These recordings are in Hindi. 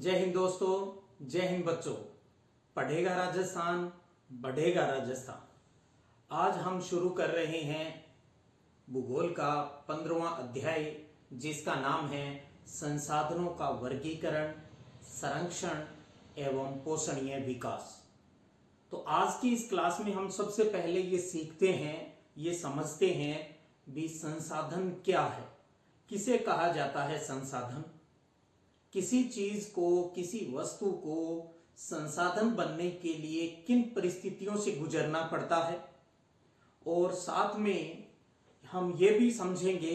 जय हिंद दोस्तों, जय हिंद बच्चों। पढ़ेगा राजस्थान, बढ़ेगा राजस्थान। आज हम शुरू कर रहे हैं भूगोल का 15वां अध्याय, जिसका नाम है संसाधनों का वर्गीकरण, संरक्षण एवं पोषणीय विकास। तो आज की इस क्लास में हम सबसे पहले ये सीखते हैं, ये समझते हैं भी संसाधन क्या है, किसे कहा जाता है संसाधन। किसी चीज को, किसी वस्तु को संसाधन बनने के लिए किन परिस्थितियों से गुजरना पड़ता है, और साथ में हम ये भी समझेंगे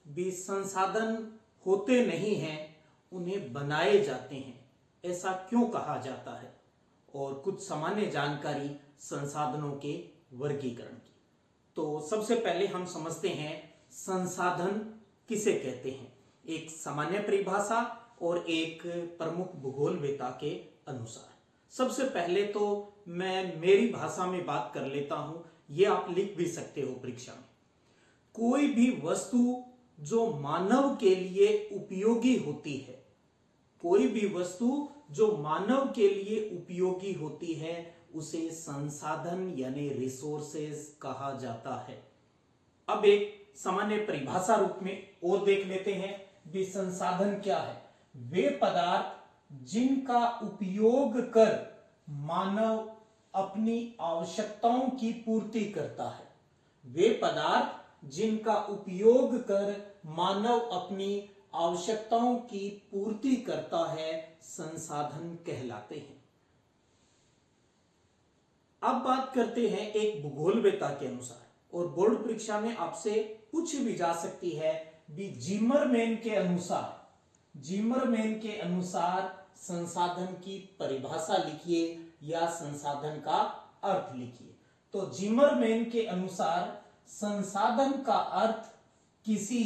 भी संसाधन होते नहीं हैं, उन्हें बनाए जाते हैं, ऐसा क्यों कहा जाता है, और कुछ सामान्य जानकारी संसाधनों के वर्गीकरण की। तो सबसे पहले हम समझते हैं संसाधन किसे कहते हैं, एक सामान्य परिभाषा और एक प्रमुख भूगोलवेत्ता के अनुसार। सबसे पहले तो मैं मेरी भाषा में बात कर लेता हूं, ये आप लिख भी सकते हो परीक्षा में। कोई भी वस्तु जो मानव के लिए उपयोगी होती है, कोई भी वस्तु जो मानव के लिए उपयोगी होती है, उसे संसाधन यानी रिसोर्सेज कहा जाता है। अब एक सामान्य परिभाषा रूप में और देख लेते हैं भी संसाधन क्या है। वे पदार्थ जिनका उपयोग कर मानव अपनी आवश्यकताओं की पूर्ति करता है। वे पदार्थ जिनका उपयोग कर मानव अपनी आवश्यकताओं की पूर्ति करता है, संसाधन कहलाते हैं। अब बात करते हैं एक भूगोलवेत्ता के अनुसार, और बोर्ड परीक्षा में आपसे पूछ भी जा सकती है भी जिमरमैन के अनुसार संसाधन की परिभाषा लिखिए या संसाधन का अर्थ लिखिए। तो जिमरमैन के अनुसार संसाधन का अर्थ किसी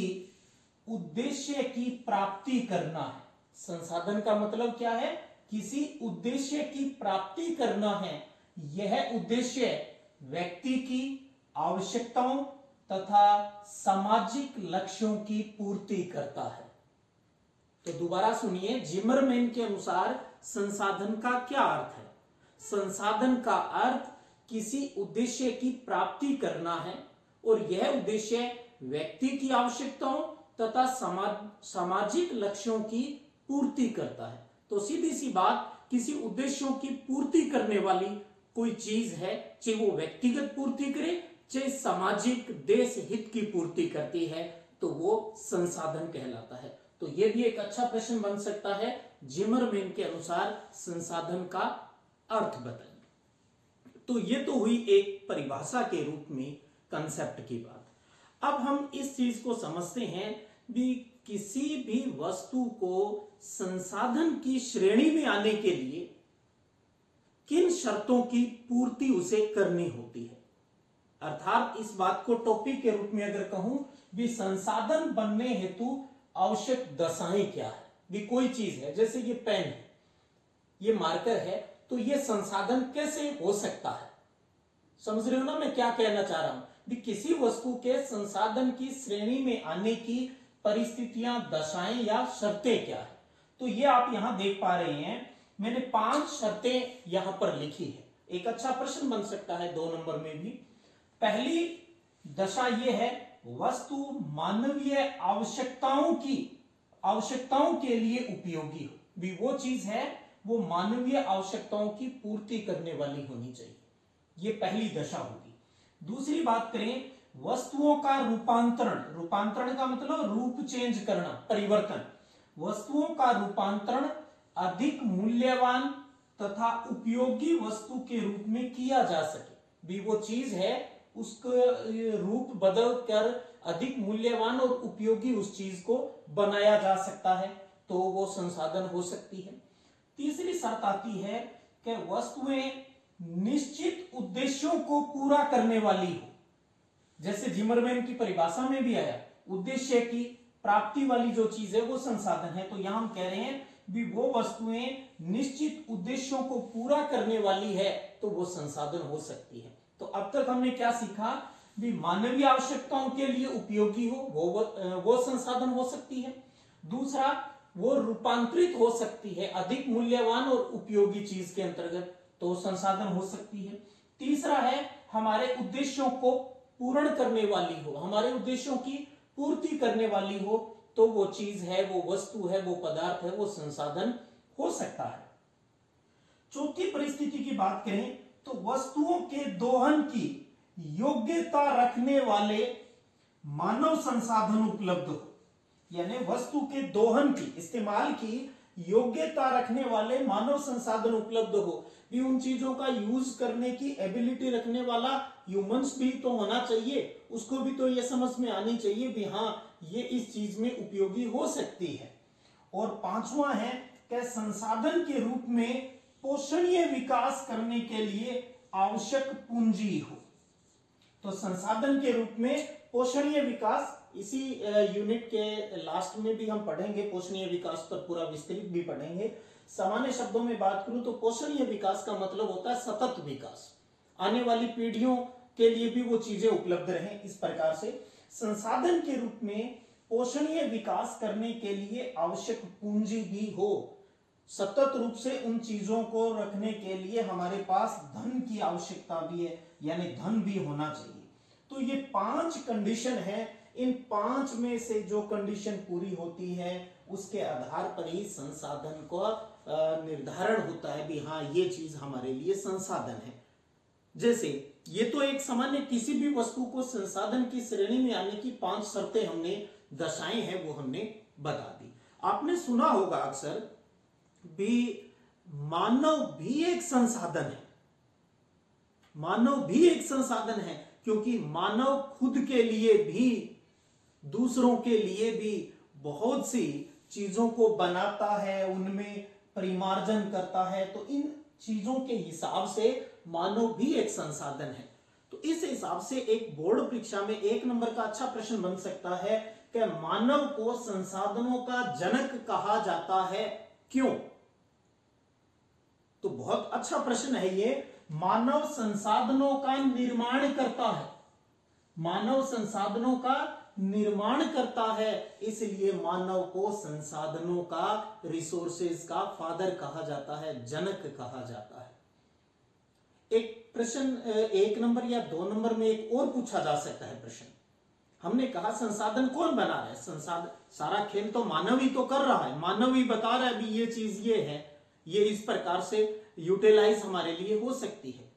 उद्देश्य की प्राप्ति करना है। संसाधन का मतलब क्या है? किसी उद्देश्य की प्राप्ति करना है। यह उद्देश्य व्यक्ति की आवश्यकताओं तथा सामाजिक लक्ष्यों की पूर्ति करता है। तो दोबारा सुनिए, जिमरमैन के अनुसार संसाधन का क्या अर्थ है? संसाधन का अर्थ किसी उद्देश्य की प्राप्ति करना है, और यह उद्देश्य व्यक्ति की आवश्यकताओं तथा सामाजिक लक्ष्यों की पूर्ति करता है। तो सीधी सी बात, किसी उद्देश्यों की पूर्ति करने वाली कोई चीज है, चाहे वो व्यक्तिगत पूर्ति करे, चाहे सामाजिक देश हित की पूर्ति करती है, तो वो संसाधन कहलाता है। तो ये भी एक अच्छा प्रश्न बन सकता है, जिमरमैन के अनुसार संसाधन का अर्थ बताइए। तो ये तो हुई एक परिभाषा के रूप में कंसेप्ट की बात। अब हम इस चीज को समझते हैं भी किसी भी वस्तु को संसाधन की श्रेणी में आने के लिए किन शर्तों की पूर्ति उसे करनी होती है। अर्थात इस बात को टॉपिक के रूप में अगर कहूं भी संसाधन बनने हेतु आवश्यक दशाएं क्या है। भी कोई चीज है, जैसे ये पेन है, ये मार्कर है, तो ये संसाधन कैसे हो सकता है? समझ रहे हो ना मैं क्या कहना चाह रहा हूं? भी किसी वस्तु के संसाधन की श्रेणी में आने की परिस्थितियां, दशाएं या शर्तें क्या है। तो ये आप यहां देख पा रहे हैं, मैंने 5 शर्तें यहां पर लिखी है। एक अच्छा प्रश्न बन सकता है 2 नंबर में भी। पहली दशा यह है, वस्तु मानवीय आवश्यकताओं के लिए उपयोगी हो। भी वो चीज है, वो मानवीय आवश्यकताओं की पूर्ति करने वाली होनी चाहिए। ये पहली दशा होगी। दूसरी बात करें, वस्तुओं का रूपांतरण का मतलब रूप चेंज करना, परिवर्तन। वस्तुओं का रूपांतरण अधिक मूल्यवान तथा उपयोगी वस्तु के रूप में किया जा सके। भी वो चीज है, उसका रूप बदल कर अधिक मूल्यवान और उपयोगी उस चीज को बनाया जा सकता है, तो वो संसाधन हो सकती है। तीसरी शर्त आती है कि वस्तुएं निश्चित उद्देश्यों को पूरा करने वाली हो। जैसे जिमरमैन की परिभाषा में भी आया, उद्देश्य की प्राप्ति वाली जो चीज है वो संसाधन है। तो यहां हम कह रहे हैं भी वो वस्तुएं निश्चित उद्देश्यों को पूरा करने वाली है, तो वो संसाधन हो सकती है। तो अब तक हमने क्या सीखा भी मानवीय आवश्यकताओं के लिए उपयोगी हो, वो संसाधन हो सकती है। दूसरा, वो रूपांतरित हो सकती है अधिक मूल्यवान और उपयोगी चीज के अंतर्गत, तो संसाधन हो सकती है। तीसरा है हमारे उद्देश्यों को पूर्ण करने वाली हो, हमारे उद्देश्यों की पूर्ति करने वाली हो, तो वो चीज है, वो वस्तु है, वो पदार्थ है, वो संसाधन हो सकता है। चौथी परिस्थिति की बात करें तो वस्तुओं के दोहन की योग्यता रखने वाले मानव संसाधन उपलब्ध हो, यानी वस्तु के दोहन की, इस्तेमाल की योग्यता रखने वाले मानव संसाधन उपलब्ध हो, भी उन चीजों का यूज करने की एबिलिटी रखने वाला ह्यूमंस भी तो होना चाहिए, उसको भी तो ये समझ में आनी चाहिए भी हाँ ये इस चीज में उपयोगी हो सकती है। और पांचवा है कि संसाधन के रूप में पोषणीय विकास करने के लिए आवश्यक पूंजी हो। तो संसाधन के रूप में पोषणीय विकास, इसी यूनिट के लास्ट में भी हम पढ़ेंगे, पोषणीय विकास पर पूरा विस्तृत भी पढ़ेंगे। सामान्य शब्दों में बात करूं तो पोषणीय विकास का मतलब होता है सतत विकास, आने वाली पीढ़ियों के लिए भी वो चीजें उपलब्ध रहें। इस प्रकार से संसाधन के रूप में पोषणीय विकास करने के लिए आवश्यक पूंजी भी हो, सतत रूप से उन चीजों को रखने के लिए हमारे पास धन की आवश्यकता भी है, यानी धन भी होना चाहिए। तो ये 5 कंडीशन है, इन 5 में से जो कंडीशन पूरी होती है उसके आधार पर ही संसाधन को निर्धारण होता है भी हाँ ये चीज हमारे लिए संसाधन है। जैसे ये तो एक सामान्य किसी भी वस्तु को संसाधन की श्रेणी में आने की 5 शर्तें हमने दर्शाई हैं, वो हमने बता दी। आपने सुना होगा अक्सर भी मानव भी एक संसाधन है, मानव भी एक संसाधन है, क्योंकि मानव खुद के लिए भी दूसरों के लिए भी बहुत सी चीजों को बनाता है, उनमें परिमार्जन करता है, तो इन चीजों के हिसाब से मानव भी एक संसाधन है। तो इस हिसाब से एक बोर्ड परीक्षा में 1 नंबर का अच्छा प्रश्न बन सकता है कि मानव को संसाधनों का जनक कहा जाता है, क्यों? तो बहुत अच्छा प्रश्न है ये। मानव संसाधनों का निर्माण करता है, मानव संसाधनों का निर्माण करता है, इसलिए मानव को संसाधनों का, रिसोर्सेज का फादर कहा जाता है, जनक कहा जाता है। एक प्रश्न 1 नंबर या 2 नंबर में एक और पूछा जा सकता है प्रश्न। हमने कहा संसाधन कौन बना रहा है, संसाधन सारा खेल तो मानव ही तो कर रहा है, मानव ही बता रहा है भी ये चीज ये है, ये इस प्रकार से यूटिलाइज हमारे लिए हो सकती है।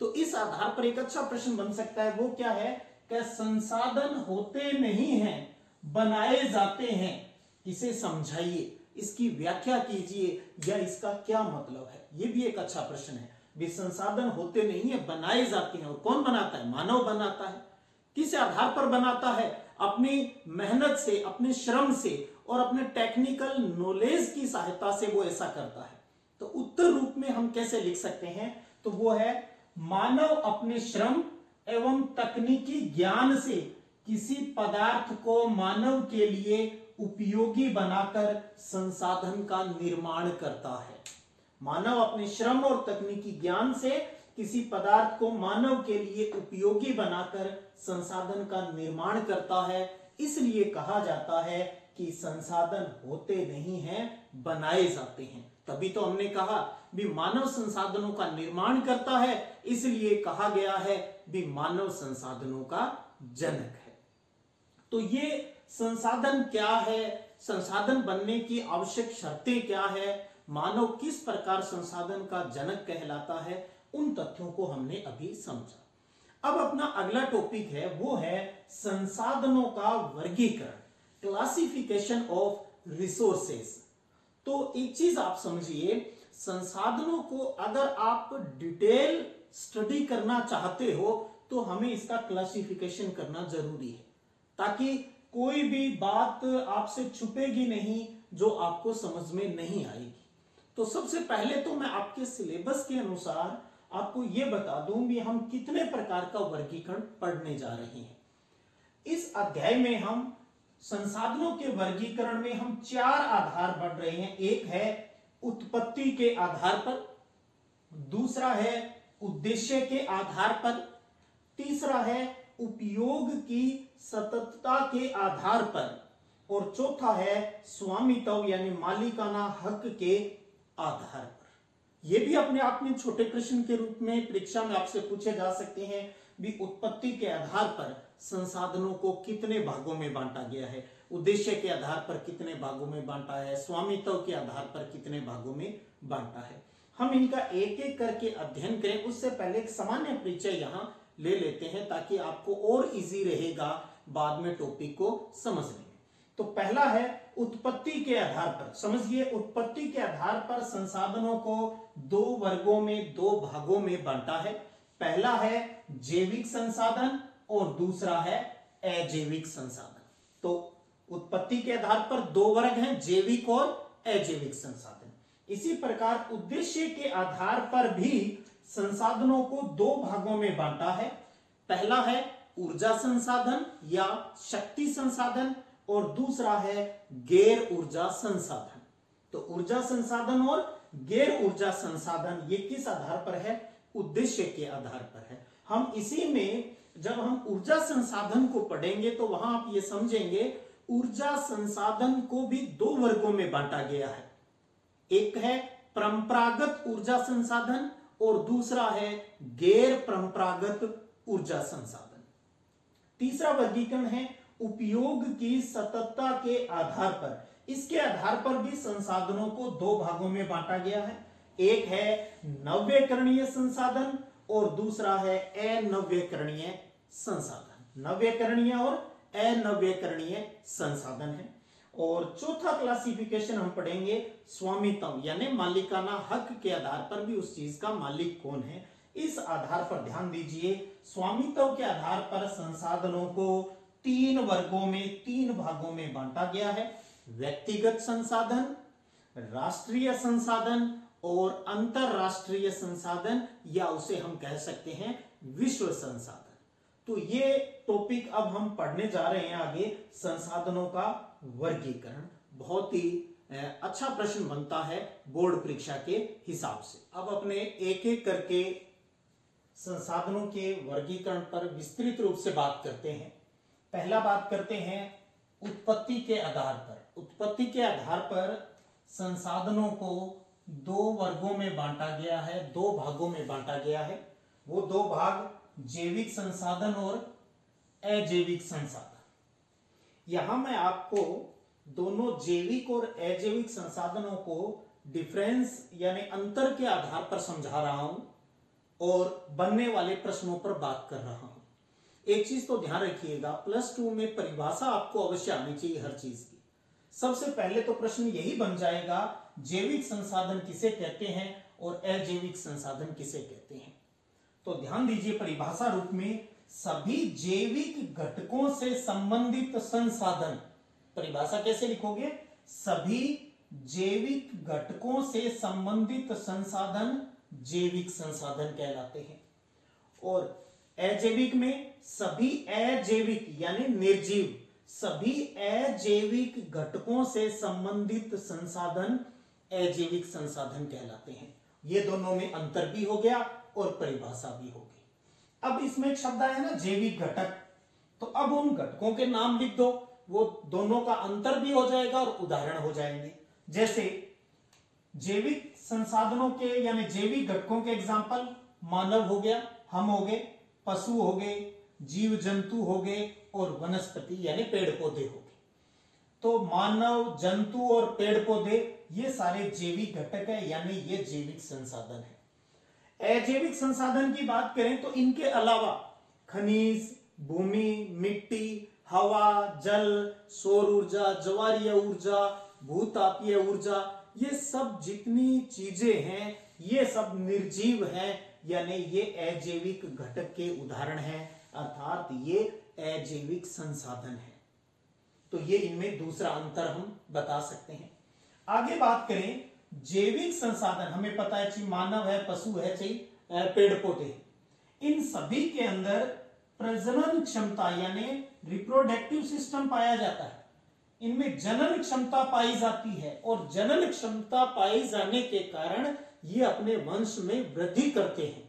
तो इस आधार पर एक अच्छा प्रश्न बन सकता है, वो क्या है कि संसाधन होते नहीं हैं, बनाए जाते हैं। इसे समझाइए, इसकी व्याख्या कीजिए, या इसका क्या मतलब है। ये भी एक अच्छा प्रश्न है। भी संसाधन होते नहीं है, बनाए जाते हैं, और कौन बनाता है? मानव बनाता है। किस आधार पर बनाता है? अपनी मेहनत से, अपने श्रम से और अपने टेक्निकल नॉलेज की सहायता से वो ऐसा करता है। तो उत्तर रूप में हम कैसे लिख सकते हैं? तो वो है मानव अपने श्रम एवं तकनीकी ज्ञान से किसी पदार्थ को मानव के लिए उपयोगी बनाकर संसाधन का निर्माण करता है। मानव अपने श्रम और तकनीकी ज्ञान से किसी पदार्थ को मानव के लिए उपयोगी बनाकर संसाधन का निर्माण करता है, इसलिए कहा जाता है कि संसाधन होते नहीं हैं, बनाए जाते हैं। तभी तो हमने कहा भी मानव संसाधनों का निर्माण करता है, इसलिए कहा गया है भी मानव संसाधनों का जनक है। तो ये संसाधन क्या है, संसाधन बनने की आवश्यक शर्तें क्या है, मानव किस प्रकार संसाधन का जनक कहलाता है, उन तथ्यों को हमने अभी समझा। अब अपना अगला टॉपिक है, वो है संसाधनों का वर्गीकरण, क्लासिफिकेशन ऑफ रिसोर्सेस। तो एक चीज आप समझिए, संसाधनों को अगर आप डिटेल स्टडी करना चाहते हो तो हमें इसका क्लासिफिकेशन करना जरूरी है, ताकि कोई भी बात आपसे छुपेगी नहीं जो आपको समझ में नहीं आएगी। तो सबसे पहले तो मैं आपके सिलेबस के अनुसार आपको यह बता दूं भी हम कितने प्रकार का वर्गीकरण पढ़ने जा रहे हैं। इस अध्याय में हम संसाधनों के वर्गीकरण में हम 4 आधार बढ़ रहे हैं। एक है उत्पत्ति के आधार पर, दूसरा है उद्देश्य के आधार पर, तीसरा है उपयोग की सततता के आधार पर, और चौथा है स्वामित्व यानी मालिकाना हक के आधार पर। यह भी अपने आप में छोटे प्रश्न के रूप में परीक्षा में आपसे पूछे जा सकते हैं भी। उत्पत्ति के आधार पर संसाधनों को कितने भागों में बांटा गया है, उद्देश्य के आधार पर कितने भागों में बांटा है, स्वामित्व के आधार पर कितने भागों में बांटा है। हम इनका एक एक करके अध्ययन करें उससे पहले एक सामान्य परिचय यहां ले लेते हैं ताकि आपको और इजी रहेगा बाद में टॉपिक को समझने में। तो पहला है उत्पत्ति के आधार पर। समझिए, उत्पत्ति के आधार पर संसाधनों को दो वर्गों में, दो भागों में बांटा है। पहला है जैविक संसाधन और दूसरा है अजैविक संसाधन। तो उत्पत्ति के आधार पर दो वर्ग हैं, जैविक और अजैविक संसाधन। इसी प्रकार उद्देश्य के आधार पर भी संसाधनों को दो भागों में बांटा है। पहला है ऊर्जा संसाधन या शक्ति संसाधन और दूसरा है गैर ऊर्जा संसाधन। तो ऊर्जा संसाधन और गैर ऊर्जा संसाधन ये किस आधार पर है? उद्देश्य के आधार पर है। हम इसी में जब हम ऊर्जा संसाधन को पढ़ेंगे तो वहां आप ये समझेंगे ऊर्जा संसाधन को भी दो वर्गों में बांटा गया है। एक है परंपरागत ऊर्जा संसाधन और दूसरा है गैर परंपरागत ऊर्जा संसाधन। तीसरा वर्गीकरण है उपयोग की सततता के आधार पर। इसके आधार पर भी संसाधनों को दो भागों में बांटा गया है। एक है नव्यकरणीय संसाधन और दूसरा है अनव्यकरणीय संसाधन। नव्यकरणीय और अनव्यकरणीय संसाधन है। और चौथा क्लासिफिकेशन हम पढ़ेंगे स्वामित्व यानी मालिकाना हक के आधार पर भी उस चीज का मालिक कौन है, इस आधार पर ध्यान दीजिए। स्वामित्व के आधार पर संसाधनों को तीन वर्गों में, तीन भागों में बांटा गया है। व्यक्तिगत संसाधन, राष्ट्रीय संसाधन और अंतरराष्ट्रीय संसाधन, या उसे हम कह सकते हैं विश्व संसाधन। तो ये टॉपिक अब हम पढ़ने जा रहे हैं आगे, संसाधनों का वर्गीकरण। बहुत ही अच्छा प्रश्न बनता है बोर्ड परीक्षा के हिसाब से। अब अपने एक एक करके संसाधनों के वर्गीकरण पर विस्तृत रूप से बात करते हैं। पहला बात करते हैं उत्पत्ति के आधार पर। उत्पत्ति के आधार पर संसाधनों को दो वर्गों में बांटा गया है, दो भागों में बांटा गया है। वो दो भाग जैविक संसाधन और अजैविक संसाधन। यहां मैं आपको दोनों जैविक और अजैविक संसाधनों को डिफरेंस यानी अंतर के आधार पर समझा रहा हूं और बनने वाले प्रश्नों पर बात कर रहा हूं। एक चीज तो ध्यान रखिएगा, प्लस 2 में परिभाषा आपको अवश्य आनी चाहिए हर चीज की। सबसे पहले तो प्रश्न यही बन जाएगा जैविक संसाधन किसे कहते हैं और अजैविक संसाधन किसे कहते हैं। तो ध्यान दीजिए, परिभाषा रूप में सभी जैविक घटकों से संबंधित संसाधन। परिभाषा कैसे लिखोगे? सभी जैविक घटकों से संबंधित संसाधन जैविक संसाधन कहलाते हैं। और अजैविक में सभी अजैविक यानी निर्जीव, सभी अजैविक घटकों से संबंधित संसाधन अजैविक संसाधन कहलाते हैं। ये दोनों में अंतर भी हो गया और परिभाषा भी हो गई। अब इसमें एक शब्द आया ना जैविक घटक, तो अब उन घटकों के नाम लिख दो, वो दोनों का अंतर भी हो जाएगा और उदाहरण हो जाएंगे। जैसे जैविक संसाधनों के यानी जैविक घटकों के एग्जाम्पल मानव हो गया, हम हो गए, पशु हो गए, जीव जंतु हो गए और वनस्पति यानी पेड़ पौधे हो गए। तो मानव, जंतु और पेड़ पौधे ये सारे जैविक घटक है यानी ये जैविक संसाधन है। अजैविक संसाधन की बात करें तो इनके अलावा खनिज, भूमि, मिट्टी, हवा, जल, सौर ऊर्जा, ज्वारीय ऊर्जा, भूतापीय ऊर्जा, ये सब जितनी चीजें हैं ये सब निर्जीव हैं यानी ये अजैविक घटक के उदाहरण हैं, अर्थात ये अजैविक संसाधन है। तो ये इनमें दूसरा अंतर हम बता सकते हैं। आगे बात करें जैविक संसाधन, हमें पता है कि मानव है, पशु है, चाहिए पेड़ पौधे, इन सभी के अंदर प्रजनन क्षमता यानी रिप्रोडक्टिव सिस्टम पाया जाता है। इनमें जनन क्षमता पाई जाती है और जनन क्षमता पाई जाने के कारण ये अपने वंश में वृद्धि करते हैं।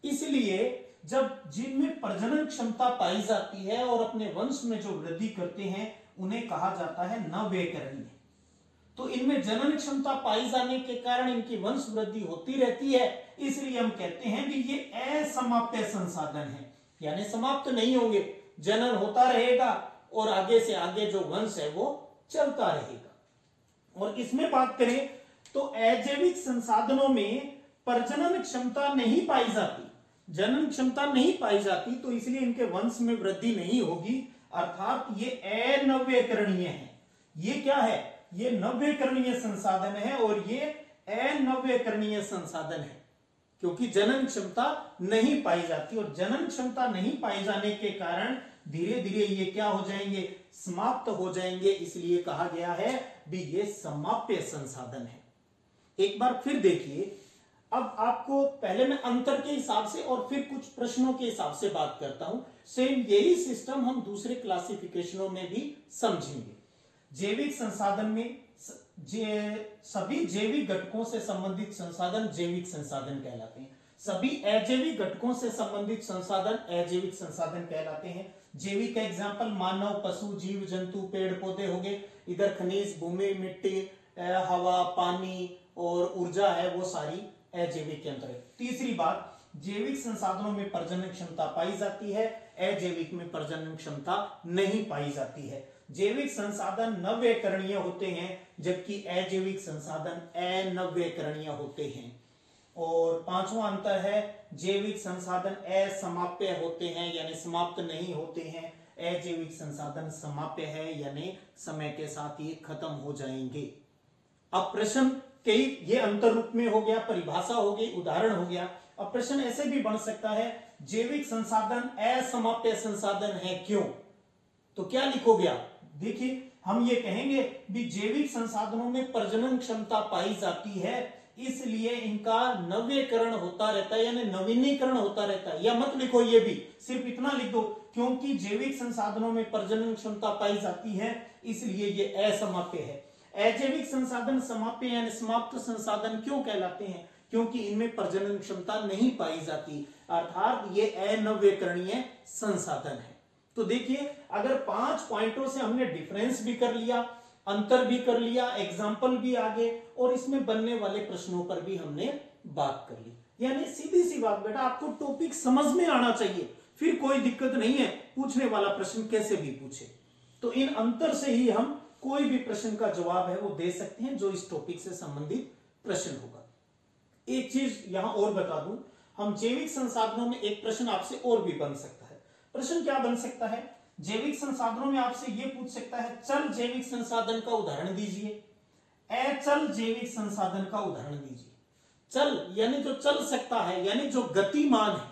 इसलिए जब जिनमें प्रजनन क्षमता पाई जाती है और अपने वंश में जो वृद्धि करते हैं उन्हें कहा जाता है नव्यकरणीय। तो इनमें जनन क्षमता पाई जाने के कारण इनकी वंश वृद्धि होती रहती है, इसलिए हम कहते हैं कि ये असमाप्य संसाधन है, यानी समाप्त नहीं होंगे, जनन होता रहेगा और आगे से आगे जो वंश है वो चलता रहेगा। और इसमें बात करें तो अजैविक संसाधनों में प्रजनन क्षमता नहीं पाई जाती, जनन क्षमता नहीं पाई जाती, तो इसलिए इनके वंश में वृद्धि नहीं होगी, अर्थात ये अनव्यकरणीय है। ये क्या है? ये नव्यकरणीय संसाधन है और ये अनव्यकरणीय संसाधन है, क्योंकि जनन क्षमता नहीं पाई जाती, और जनन क्षमता नहीं पाई जाने के कारण धीरे धीरे ये क्या हो जाएंगे? समाप्त हो जाएंगे, इसलिए कहा गया है भी ये समाप्य संसाधन है। एक बार फिर देखिए, अब आपको पहले मैं अंतर के हिसाब से और फिर कुछ प्रश्नों के हिसाब से बात करता हूं। सेम यही सिस्टम हम दूसरे क्लासिफिकेशनों में भी समझेंगे। जैविक संसाधन में सभी जैविक घटकों से संबंधित संसाधन जैविक संसाधन कहलाते हैं, सभी अजैविक घटकों से संबंधित संसाधन अजैविक संसाधन कहलाते हैं। जैविक का एग्जाम्पल मानव, पशु, जीव जंतु, पेड़ पौधे हो गए। इधर खनिज, भूमि, मिट्टी, हवा, पानी और ऊर्जा है, वो सारी अजैविक के अंतर्गत। तीसरी बात, जैविक संसाधनों में प्रजनन क्षमता पाई जाती है, अजैविक में प्रजनन क्षमता नहीं पाई जाती है। जैविक संसाधन नव्यकरणीय होते हैं, जबकि अजैविक संसाधन अनव्यकरणीय होते हैं। और पांचवा अंतर है, जैविक संसाधन असमाप्य होते हैं, यानी समाप्त नहीं होते हैं, अजैविक संसाधन समाप्य है, यानी समय के साथ ये खत्म हो जाएंगे। अब प्रश्न कई, ये अंतर रूप में हो गया, परिभाषा हो गई, उदाहरण हो गया। अब प्रश्न ऐसे भी बन सकता है, जैविक संसाधन असमाप्य संसाधन है, क्यों? तो क्या लिखोगे आप? देखिए, हम ये कहेंगे भी जैविक संसाधनों में प्रजनन क्षमता पाई जाती है, इसलिए इनका नवीकरण होता रहता है, यानी नवीनीकरण होता रहता है। या मत लिखो, ये भी सिर्फ इतना लिख दो, क्योंकि जैविक संसाधनों में प्रजनन क्षमता पाई जाती है, इसलिए ये असमाप्य है। अजैविक संसाधन समाप्य यानी समाप्त संसाधन क्यों कहलाते हैं? क्योंकि इनमें प्रजनन क्षमता नहीं पाई जाती, अर्थात ये अनव्यकरणीय संसाधन है। तो देखिए, अगर 5 पॉइंटों से हमने डिफरेंस भी कर लिया, अंतर भी कर लिया, एग्जाम्पल भी आगे, और इसमें बनने वाले प्रश्नों पर भी हमने बात कर ली, यानी सीधी सी बात बेटा, आपको टॉपिक समझ में आना चाहिए, फिर कोई दिक्कत नहीं है, पूछने वाला प्रश्न कैसे भी पूछे। तो इन अंतर से ही हम कोई भी प्रश्न का जवाब है वो दे सकते हैं, जो इस टॉपिक से संबंधित प्रश्न होगा। एक चीज यहां और बता दूं, हम जैविक संसाधनों में एक प्रश्न आपसे और भी बन सकता है। प्रश्न क्या बन सकता है? जैविक संसाधनों में आपसे ये पूछ सकता है, चल जैविक संसाधन का उदाहरण दीजिए, अचल जैविक संसाधन का उदाहरण दीजिए। चल यानी जो चल सकता है, यानी जो गतिमान है,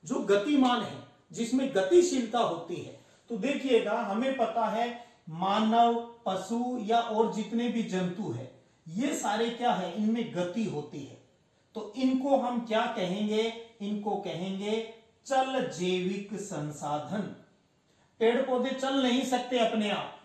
जो गतिमान है, जिसमें गतिशीलता होती है। तो देखिएगा, हमें पता है मानव, पशु या और जितने भी जंतु है, ये सारे क्या है, इनमें गति होती है। तो इनको हम क्या कहेंगे? इनको कहेंगे चल जैविक संसाधन। पेड़ पौधे चल नहीं सकते अपने आप,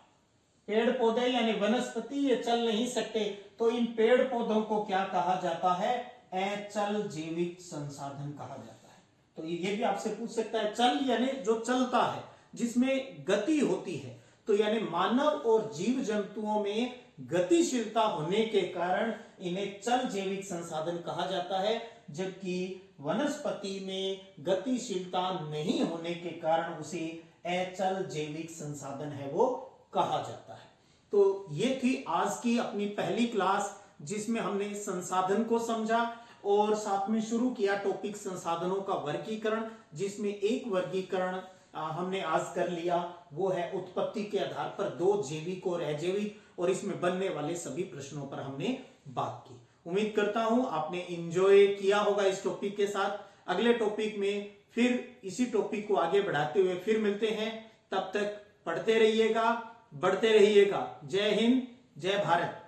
पेड़ पौधे यानी वनस्पति ये चल नहीं सकते, तो इन पेड़ पौधों को क्या कहा जाता है? अचल जैविक संसाधन कहा जाता है। तो ये भी आपसे पूछ सकता है, चल यानी जो चलता है, जिसमें गति होती है। तो यानी मानव और जीव जंतुओं में गतिशीलता होने के कारण इन्हें चल जैविक संसाधन कहा जाता है, जबकि वनस्पति में गतिशीलता नहीं होने के कारण उसे अचल जैविक संसाधन है वो कहा जाता है। तो ये थी आज की अपनी पहली क्लास, जिसमें हमने संसाधन को समझा और साथ में शुरू किया टॉपिक संसाधनों का वर्गीकरण, जिसमें एक वर्गीकरण हमने आज कर लिया, वो है उत्पत्ति के आधार पर 2 जैविक और अजैविक, और इसमें बनने वाले सभी प्रश्नों पर हमने बात की। उम्मीद करता हूं आपने एंजॉय किया होगा इस टॉपिक के साथ। अगले टॉपिक में फिर इसी टॉपिक को आगे बढ़ाते हुए फिर मिलते हैं। तब तक पढ़ते रहिएगा, बढ़ते रहिएगा। जय हिंद, जय भारत।